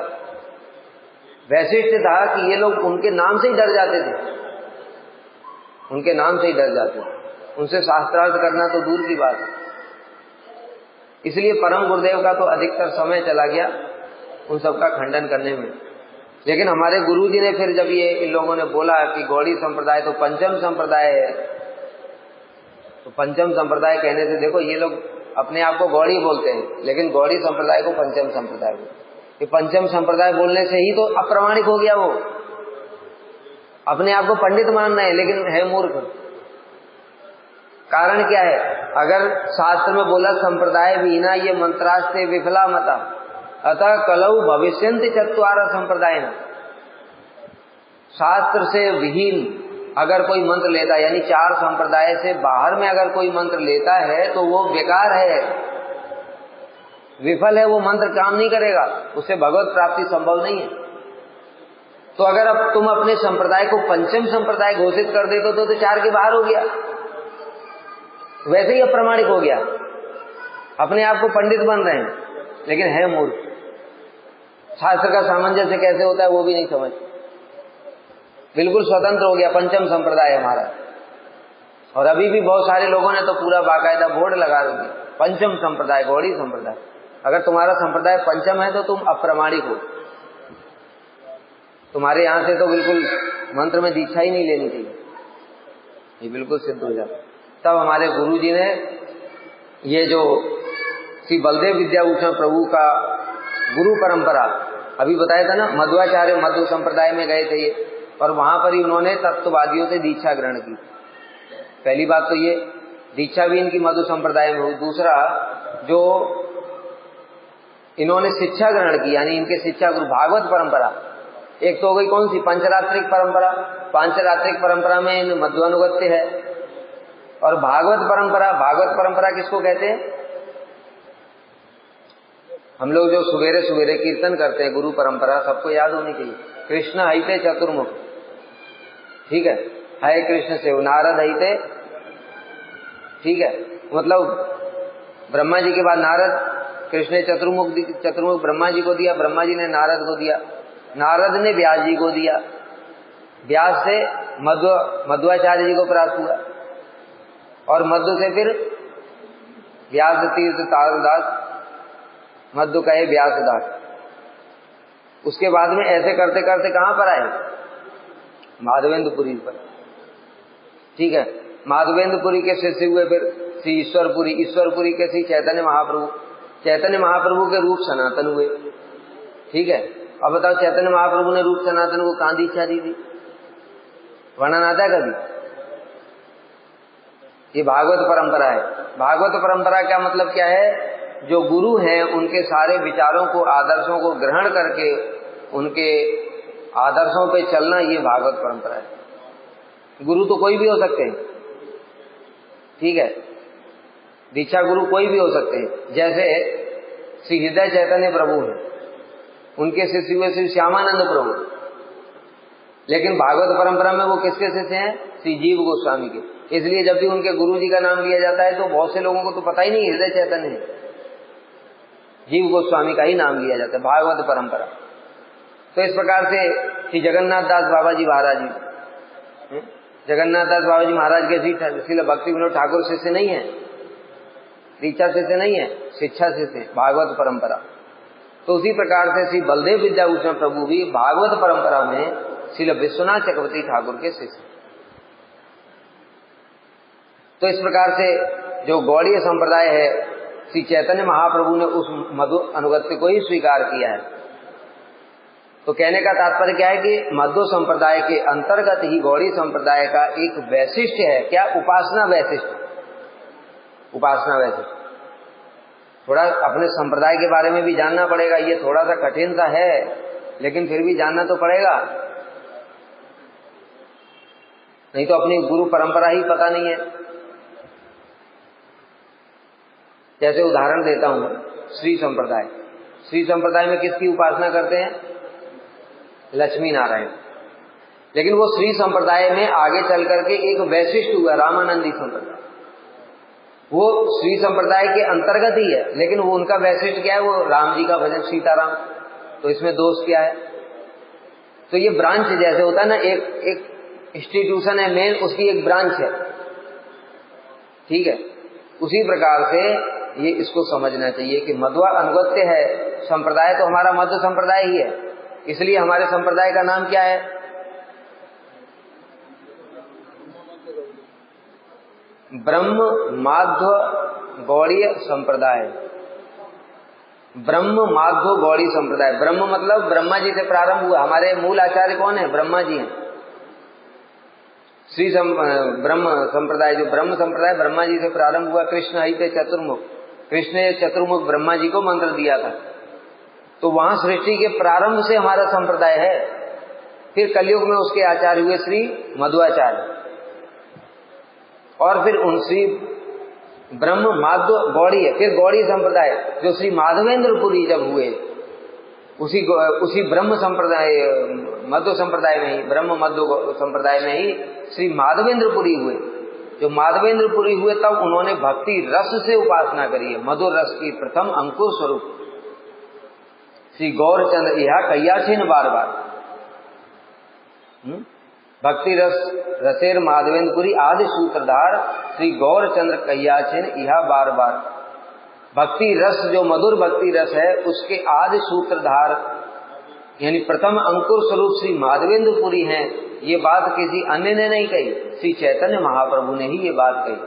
वैशिष्ट था कि ये लोग उनके नाम से ही डर जाते थे, उनके नाम से ही डर जाते थे, उनसे शास्त्रार्थ करना तो दूर की बात है। इसलिए परम गुरुदेव का तो अधिकतर समय चला गया उन सबका खंडन करने में। लेकिन हमारे गुरुजी ने फिर जब ये इन लोगों ने बोला कि गौड़ी संप्रदाय तो पंचम संप्रदाय है, तो पंचम संप्रदाय कहने से देखो ये लोग अपने आप को गौड़ी बोलते हैं, लेकिन गौड़ी संप्रदाय को पंचम संप्रदाय बोलते। ये पंचम संप्रदाय बोलने से ही तो अप्रामाणिक हो गया, वो अपने आप को पंडित मान रहे हैं लेकिन है मूर्ख। कारण क्या है? अगर शास्त्र में बोला संप्रदाय विहीना ये मंत्रास्ते विफला मता अतः कलऊ भविष्यन्ति चत्वार संप्रदाय, शास्त्र से विहीन अगर कोई मंत्र लेता है, यानी 4 संप्रदाय से बाहर में अगर कोई मंत्र लेता है तो वो बेकार है, विफल है, वो मंत्र काम नहीं करेगा, उससे भगवत प्राप्ति संभव नहीं है। तो अगर अब तुम अपने संप्रदाय को पंचम संप्रदाय घोषित कर देते तो 4 के बाहर हो गया, वैसे ही अप्रमाणिक हो गया, अपने आप को पंडित बन रहे हैं लेकिन है मूर्ख। शास्त्र का सामंजस्य कैसे होता है वो भी नहीं समझ, बिल्कुल स्वतंत्र हो गया, पंचम संप्रदाय हमारा। और अभी भी बहुत सारे लोगों ने तो पूरा बाकायदा बोर्ड लगा दिया, पंचम संप्रदाय, गौड़ी संप्रदाय। अगर तुम्हारा संप्रदाय पंचम है तो तुम अप्रमाणिक हो, तुम्हारे यहां से तो बिल्कुल मंत्र में दीक्षा ही नहीं लेनी चाहिए, ये बिल्कुल सिद्ध हो जाता। तब हमारे गुरुजी ने ये जो श्री बलदेव विद्याभूषण प्रभु का गुरु परंपरा अभी बताया था ना, मध्वाचार्य मध्व संप्रदाय में गए थे ये, और वहां पर ही उन्होंने तत्ववादियों से दीक्षा ग्रहण की। पहली बात तो ये दीक्षा भी इनकी मधु संप्रदाय में हुई। दूसरा, जो इन्होंने शिक्षा ग्रहण की, यानी इनके शिक्षा गुरु भागवत परंपरा, एक तो हो गई कौन सी? पंचरात्रिक परंपरा। पांचरात्रिक परंपरा में इन मध्वानुगत्य है, और भागवत परंपरा। भागवत परंपरा किसको कहते हैं? हम लोग जो सुबेरे सुबेरे कीर्तन करते हैं, गुरु परंपरा सबको याद होनी चाहिए। कृष्ण हईते चतुर्मुख, ठीक है, हरे कृष्ण से नारद हईते, ठीक है, मतलब ब्रह्मा जी के बाद नारद, कृष्ण ने चतुर्मुख ब्रह्मा जी को दिया, ब्रह्मा जी ने नारद को दिया, नारद ने व्यास जी को दिया, व्यास से मध्वाचार्य जी को प्राप्त हुआ, और मध्व से फिर व्यास तीर्थ तारदास, मध्व कहे व्यासदास। उसके बाद में ऐसे करते करते कहां पर आए? माधवेंद्रपुरी पर, ठीक है। माधवेंद्रपुरी के शिष्य हुए फिर श्री ईश्वरपुरी, ईश्वरपुरी के श्री चैतन्य महाप्रभु, चैतन्य महाप्रभु के रूप सनातन हुए, ठीक है। अब बताओ, चैतन्य महाप्रभु ने रूप सनातन को कहां दीक्षा दी थी? वर्णन आता है कभी? ये भागवत परंपरा है। भागवत परंपरा का मतलब क्या है? जो गुरु हैं उनके सारे विचारों को, आदर्शों को ग्रहण करके उनके आदर्शों पे चलना, ये भागवत परंपरा है। गुरु तो कोई भी हो सकते हैं, ठीक है, दीक्षा गुरु कोई भी हो सकते हैं। जैसे श्री हृदय चैतन्य प्रभु हैं, उनके शिष्य हुए श्री श्यामानंद प्रभु, लेकिन भागवत परंपरा में वो किसके शिष्य हैं? श्री जीव गोस्वामी के। इसलिए जब भी उनके गुरु जी का नाम लिया जाता है तो बहुत से लोगों को तो पता ही नहीं हृदय चैतन्य है, जीव गोस्वामी का ही नाम लिया जाता है, भागवत परंपरा। तो इस प्रकार से श्री जगन्नाथ दास बाबा जी महाराज जी, जगन्नाथ दास बाबा जी महाराज के श्री भक्ति विनोद ठाकुर शिष्य नहीं है, दीक्षा शिष्य नहीं है, शिक्षा शिष्य, भागवत परंपरा। तो उसी प्रकार से श्री बलदेव विद्याभूषण प्रभु भी भागवत परंपरा में श्री विश्वनाथ चक्रवर्ती ठाकुर के शिष्य। तो इस प्रकार से जो गौड़ीय संप्रदाय है, श्री चैतन्य महाप्रभु ने उस मधु अनुगत्य को ही स्वीकार किया है। तो कहने का तात्पर्य क्या है कि मध्व संप्रदाय के अंतर्गत ही गौड़ी संप्रदाय का एक वैशिष्ट है। क्या? उपासना वैशिष्ट। उपासना वैशिष्ट। थोड़ा अपने संप्रदाय के बारे में भी जानना पड़ेगा। ये थोड़ा सा कठिन सा है, लेकिन फिर भी जानना तो पड़ेगा, नहीं तो अपनी गुरु परंपरा ही पता नहीं है। जैसे उदाहरण देता हूं, श्री संप्रदाय। श्री संप्रदाय में किसकी उपासना करते हैं? लक्ष्मी नारायण। लेकिन वो श्री संप्रदाय में आगे चल करके एक वैशिष्ट हुआ, रामानंदी संप्रदाय। वो श्री संप्रदाय के अंतर्गत ही है, लेकिन वो उनका वैशिष्ट क्या है, वो राम जी का भजन सीताराम, तो इसमें दोष क्या है? तो ये ब्रांच जैसे होता है ना, एक इंस्टीट्यूशन है मेन, उसकी एक ब्रांच है, ठीक है। उसी प्रकार से ये इसको समझना चाहिए कि मध्वा अनुगत्य है, संप्रदाय तो हमारा मध्व संप्रदाय ही है, इसलिए हमारे संप्रदाय का नाम क्या है? ब्रह्म माध्व गौड़ीय संप्रदाय। ब्रह्म माध्व गौड़ी संप्रदाय। ब्रह्म मतलब ब्रह्मा जी से प्रारंभ हुआ। हमारे मूल आचार्य कौन है? ब्रह्मा जी हैं। ब्रह्म संप्रदाय, जो ब्रह्म संप्रदाय ब्रह्मा जी से प्रारंभ हुआ। कृष्ण हरि पे चतुर्मुख, कृष्ण ने चतुर्मुख ब्रह्मा जी को मंत्र दिया था, तो वहां सृष्टि के प्रारंभ से हमारा संप्रदाय है। फिर कलयुग में उसके आचार्य हुए श्री मध्वाचार्य, और फिर उन श्री ब्रह्म माध्व गौड़ी है, फिर गौड़ी संप्रदाय जो श्री माधवेंद्रपुरी जब हुए, उसी ब्रह्म संप्रदाय मध्व संप्रदाय में ही, ब्रह्म मध्व संप्रदाय में ही श्री माधवेंद्रपुरी हुए। जो माधवेंद्रपुरी हुए तब उन्होंने भक्ति रस से उपासना करी है, मधुर रस की प्रथम अंकुर स्वरूप श्री गौरचंद्र यह कैयाछिन बार बार भक्ति रस रसेर माधवेंद्रपुरी आदि सूत्रधार श्री गौरचंद्र कैयाछिन यह बार बार। भक्ति रस जो मधुर भक्ति रस है उसके आदि सूत्रधार यानी प्रथम अंकुर स्वरूप श्री माधवेंद्रपुरी हैं। ये बात किसी अन्य ने नहीं कही, श्री चैतन्य महाप्रभु ने ही ये बात कही।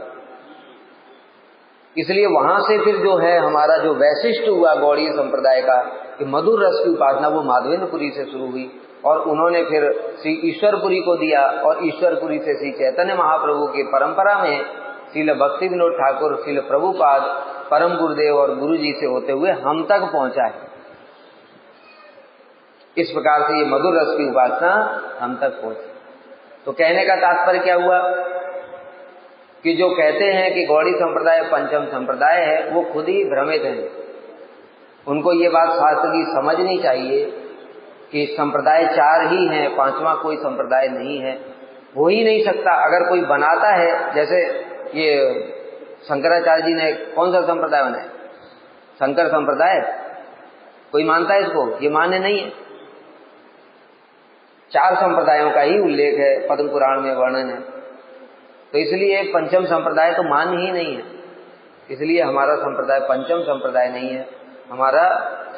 इसलिए वहां से फिर जो है हमारा जो वैशिष्ट हुआ गौड़ीय संप्रदाय का कि मधुर रस की उपासना, वो माधवेंद्रपुरी से शुरू हुई, और उन्होंने फिर श्री ईश्वरपुरी को दिया, और ईश्वरपुरी से श्री चैतन्य महाप्रभु की परंपरा में श्रील भक्ति विनोद ठाकुर, श्रील प्रभुपाद, परम गुरुदेव और गुरु जी से होते हुए हम तक पहुंचा है। इस प्रकार से ये मधुर रस की उपासना हम तक पहुंची। तो कहने का तात्पर्य क्या हुआ कि जो कहते हैं कि गौड़ी संप्रदाय पंचम संप्रदाय है, वो खुद ही भ्रमित हैं। उनको ये बात शास्त्र की समझनी चाहिए कि संप्रदाय 4 ही हैं, 5वां कोई संप्रदाय नहीं है, हो ही नहीं सकता। अगर कोई बनाता है, जैसे ये शंकराचार्य जी ने कौन सा संप्रदाय बनाया? शंकर संप्रदाय। कोई मानता है इसको? ये मान्य नहीं है। 4 संप्रदायों का ही उल्लेख है, पद्म पुराण में वर्णन है, तो इसलिए पंचम संप्रदाय तो मान ही नहीं है। इसलिए हमारा संप्रदाय पंचम संप्रदाय नहीं है, हमारा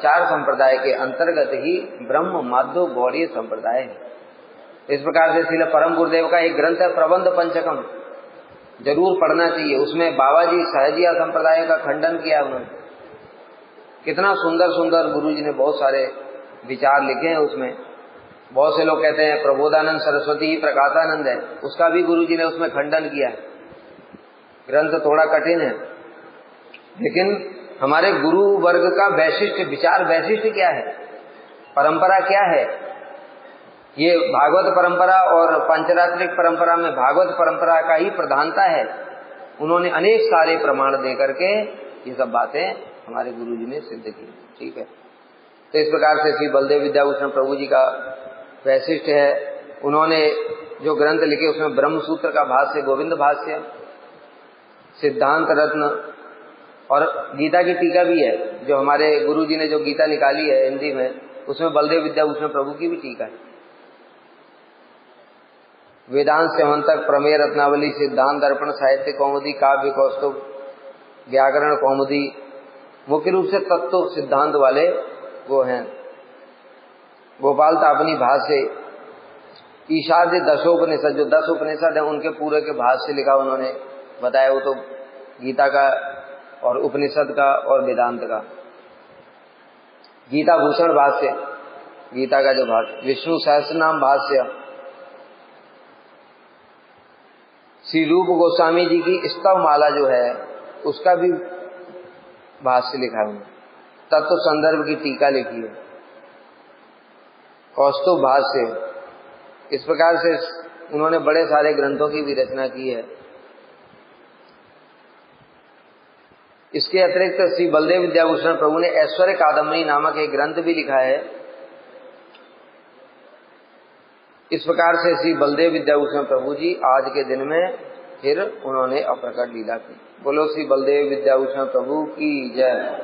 4 संप्रदाय के अंतर्गत ही ब्रह्म माध्व गौड़ीय संप्रदाय है। इस प्रकार से श्रील परम गुरुदेव का एक ग्रंथ है प्रबंध पंचकम, जरूर पढ़ना चाहिए। उसमें बाबा जी सहजिया संप्रदाय का खंडन किया उन्होंने। कितना सुंदर सुंदर गुरु जी ने बहुत सारे विचार लिखे हैं उसमें। बहुत से लोग कहते हैं प्रबोधानंद सरस्वती ही प्रकाशानंद है, उसका भी गुरु जी ने उसमें खंडन किया है। ग्रंथ थोड़ा कठिन है, लेकिन हमारे गुरु वर्ग का वैशिष्ट विचार, वैशिष्ट क्या है, परंपरा क्या है, ये भागवत परंपरा और पंचरात्रिक परंपरा में भागवत परंपरा का ही प्रधानता है। उन्होंने अनेक सारे प्रमाण दे करके ये सब बातें हमारे गुरु जी ने सिद्ध की। ठीक है, तो इस प्रकार से श्री बलदेव विद्याभूषण प्रभु जी का वैशिष्ट है। उन्होंने जो ग्रंथ लिखे उसमें ब्रह्म सूत्र का भाष्य, गोविंद भाष्य, सिद्धांत रत्न और गीता की टीका भी है। जो हमारे गुरु जी ने जो गीता निकाली है हिंदी में, उसमें बलदेव विद्याभूषण प्रभु की भी टीका है। वेदांत सेवंतक, प्रमेय रत्नावली, सिद्धांत दर्पण, साहित्य कौमुदी, काव्य कौस्तुभ, व्याकरण कौमुदी, मुख्य रूप से तत्व सिद्धांत वाले वो हैं। गोपाल तापनी भाष्य, ईशाद्य दशोपनिषद, जो 10 उपनिषद है उनके पूरे के भाष्य लिखा उन्होंने, बताया वो तो गीता का और उपनिषद का और वेदांत का। गीता भूषण भाष्य, गीता का जो भाष्य, विष्णु सहस्त्र नाम भाष्य, श्री रूप गोस्वामी जी की स्तव माला जो है उसका भी भाष्य लिखा है उन्होंने। तत्व संदर्भ की टीका लिखी है, कौस्तुभ भाष्य। इस प्रकार से उन्होंने बड़े सारे ग्रंथों की भी रचना की है। इसके अतिरिक्त श्री बलदेव विद्याभूषण प्रभु ने ऐश्वर्य कादम्बरी नामक एक ग्रंथ भी लिखा है। इस प्रकार से श्री बलदेव विद्याभूषण प्रभु जी आज के दिन में फिर उन्होंने अप्रकट लीला की। बोलो श्री बलदेव विद्याभूषण प्रभु की जय।